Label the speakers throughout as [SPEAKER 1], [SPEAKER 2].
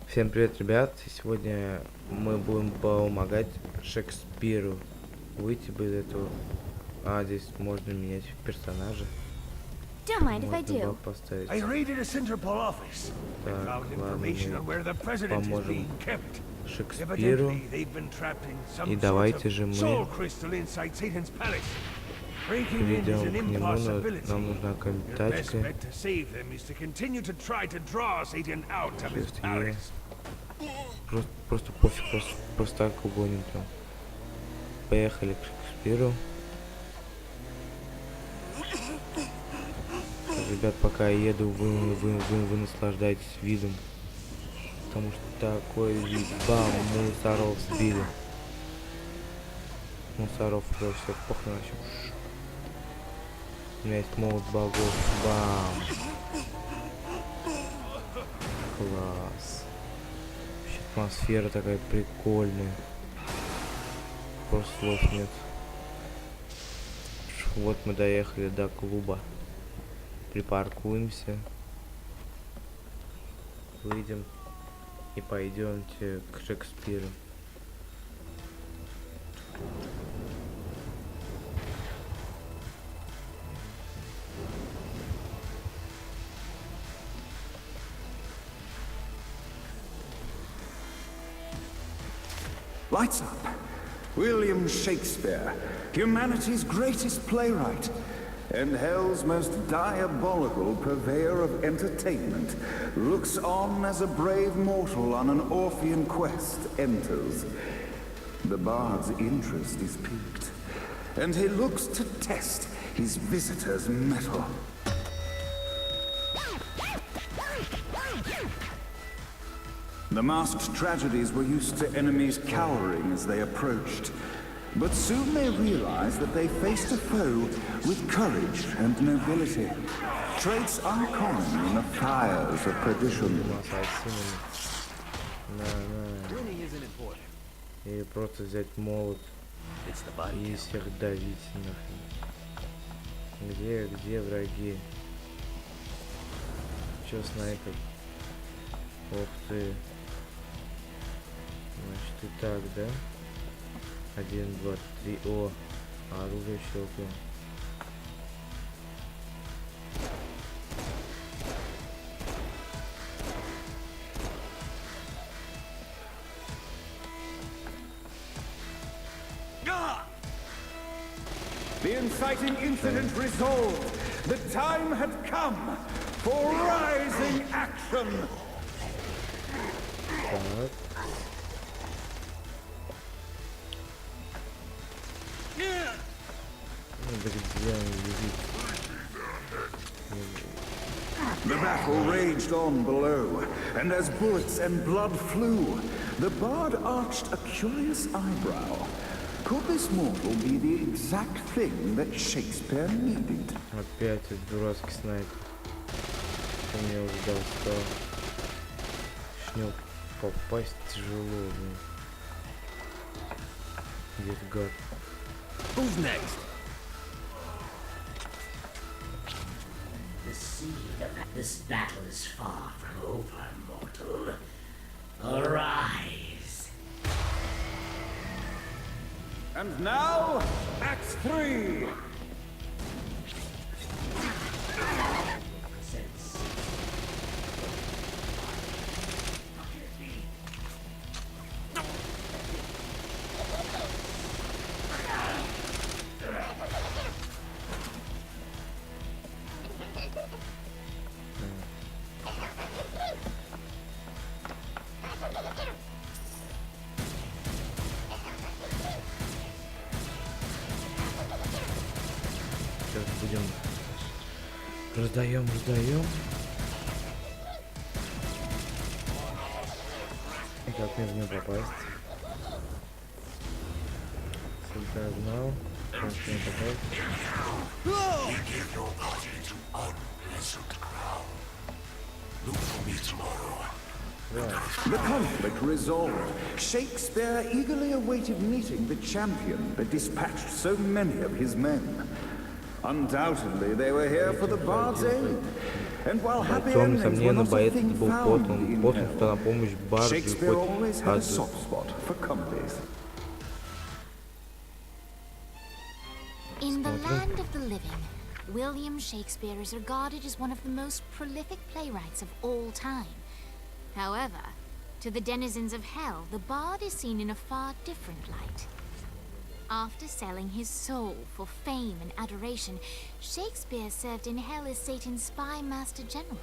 [SPEAKER 1] Всем привет, ребят! Сегодня мы будем помогать Шекспиру выйти бы из этого. Здесь можно менять персонажа.
[SPEAKER 2] Don't mind if I
[SPEAKER 1] Можно
[SPEAKER 2] do.
[SPEAKER 1] баг поставить.
[SPEAKER 3] I raided a Interpol office. I
[SPEAKER 1] Так,
[SPEAKER 3] found
[SPEAKER 1] ладно,
[SPEAKER 3] information on where the president is
[SPEAKER 1] поможем
[SPEAKER 3] being kept.
[SPEAKER 1] Шекспиру.
[SPEAKER 3] Evidently, they've been trapped in some
[SPEAKER 1] И
[SPEAKER 3] sort
[SPEAKER 1] давайте
[SPEAKER 3] of
[SPEAKER 1] же
[SPEAKER 3] soul
[SPEAKER 1] мы
[SPEAKER 3] crystal inside Satan's palace. Breaking in is
[SPEAKER 1] перейдем
[SPEAKER 3] an
[SPEAKER 1] к нему, но
[SPEAKER 3] impossibility.
[SPEAKER 1] нам нужна
[SPEAKER 3] Your best
[SPEAKER 1] тачка.
[SPEAKER 3] bet to save them is to continue to try to draw Satan out of his
[SPEAKER 1] Шесть Е.
[SPEAKER 3] palace.
[SPEAKER 1] Просто пофиг, просто так угоним там. Поехали к Шекспиру. Ребят, пока я еду, вы наслаждайтесь видом. Потому что такой вид. Бам, мусоров сбили. Мусоров уже все похуй вообще. У меня есть молот богов. Бам. Класс. Вообще атмосфера такая прикольная. Просто слов нет. Вот мы доехали до клуба. Припаркуемся. Выйдем. И пойдемте к Шекспиру.
[SPEAKER 4] Lights up. William Shakespeare, humanity's greatest playwright, and hell's most diabolical purveyor of entertainment, looks on as a brave mortal on an Orphean quest enters. The bard's interest is piqued, and he looks to test his visitor's mettle. The masked tragedies were used to enemies cowering as they approached. But soon they realized that they faced a foe with courage and nobility. Traits uncommon in the fires of perdition.
[SPEAKER 1] Или просто взять молот и всех давить нахрен. Где враги? Чё, снайпер? Ух ты. Значит, и так, да? 1, 2, 3. О, оружие щелкаем.
[SPEAKER 4] The inciting incident resolved. The time had come for rising action.
[SPEAKER 1] Так.
[SPEAKER 4] The battle raged on below, and as bullets and blood flew, the bard arched a curious eyebrow. Could this mortal be the exact thing that Shakespeare needed?
[SPEAKER 1] Опять этот дурацкий снайпер. Что мне уже достал. В него попасть тяжело, блин. Где гад?
[SPEAKER 3] Who's next?
[SPEAKER 5] The seed of this battle is far from over, mortal. Arise.
[SPEAKER 4] And now, Act 3!
[SPEAKER 1] Сейчас будем раздаем. И как мне в него попасть? Сколько знал, как мне попасть?
[SPEAKER 4] The conflict resolved. Shakespeare eagerly awaited meeting the champion that dispatched so many of his men. Undoubtedly, they were here for the bard's aid. And while happy
[SPEAKER 1] Артем,
[SPEAKER 4] endings were
[SPEAKER 1] несомненно,
[SPEAKER 4] not a
[SPEAKER 1] боец
[SPEAKER 4] thing
[SPEAKER 1] был
[SPEAKER 4] found
[SPEAKER 1] послан
[SPEAKER 4] in
[SPEAKER 1] что на
[SPEAKER 4] hell,
[SPEAKER 1] помощь Баржу и
[SPEAKER 4] Shakespeare
[SPEAKER 1] хоть
[SPEAKER 4] always had a
[SPEAKER 1] аду.
[SPEAKER 4] soft spot for comedies.
[SPEAKER 2] In the
[SPEAKER 1] Смотрим.
[SPEAKER 2] land of the living, William Shakespeare is regarded as one of the most prolific playwrights of all time. However, to the denizens of hell, the bard is seen in a far different light. After selling his soul for fame and adoration, Shakespeare served in hell as Satan's spy master general.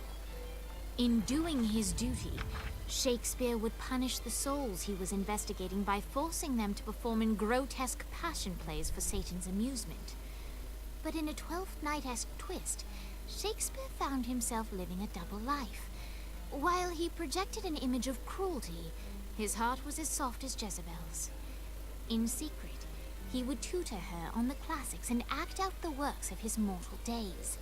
[SPEAKER 2] In doing his duty, Shakespeare would punish the souls he was investigating by forcing them to perform in grotesque passion plays for Satan's amusement. But in a Twelfth Night-esque twist, Shakespeare found himself living a double life. While he projected an image of cruelty, his heart was as soft as Jezebel's. In secret, he would tutor her on the classics and act out the works of his mortal days.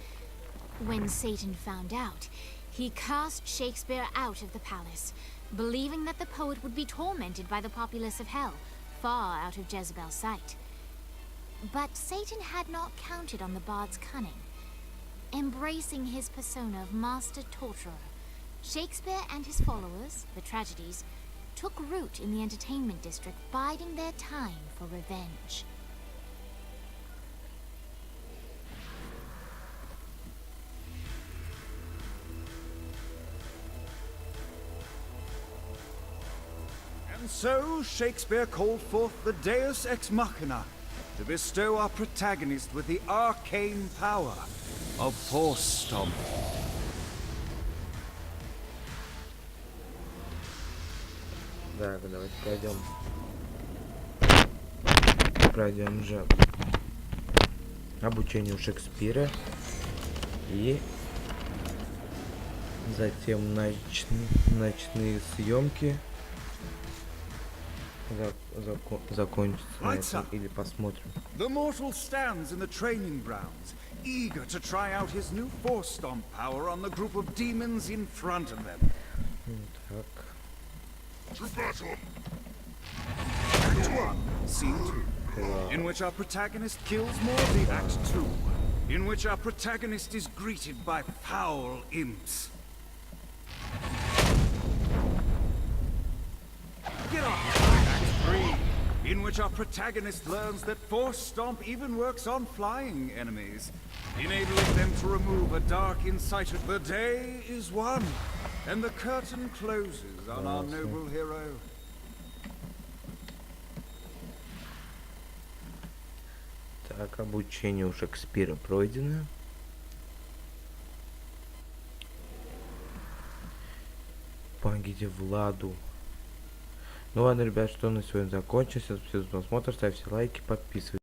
[SPEAKER 2] When Satan found out, he cast Shakespeare out of the palace, believing that the poet would be tormented by the populace of hell, far out of Jezebel's sight. But Satan had not counted on the bard's cunning. Embracing his persona of master torturer, Shakespeare and his followers, the tragedies, took root in the entertainment district, biding their time for revenge.
[SPEAKER 4] And so Shakespeare called forth the Deus Ex Machina to bestow our protagonist with the arcane power of Force Stomp.
[SPEAKER 1] Так, давайте пройдем же обучение у Шекспира и затем ночные съемки закончатся на этом, или посмотрим.
[SPEAKER 4] The mortal stands in the training grounds, eager to try out his new Force Stomp power on the group of demons in front of them.
[SPEAKER 1] Так.
[SPEAKER 4] Act 1, Scene 2, in which our protagonist kills Morty. Act 2, in which our protagonist is greeted by foul imps. Get off! Act 3, in which our protagonist learns that Force Stomp even works on flying enemies, enabling them to remove a dark inciter. The day is won, and the curtain closes on our noble hero.
[SPEAKER 1] Так, обучение у Шекспира пройдено. Помогите Владу. Ну ладно, ребят, что на сегодня закончилось. Спасибо за просмотр, ставьте лайки, подписывайтесь.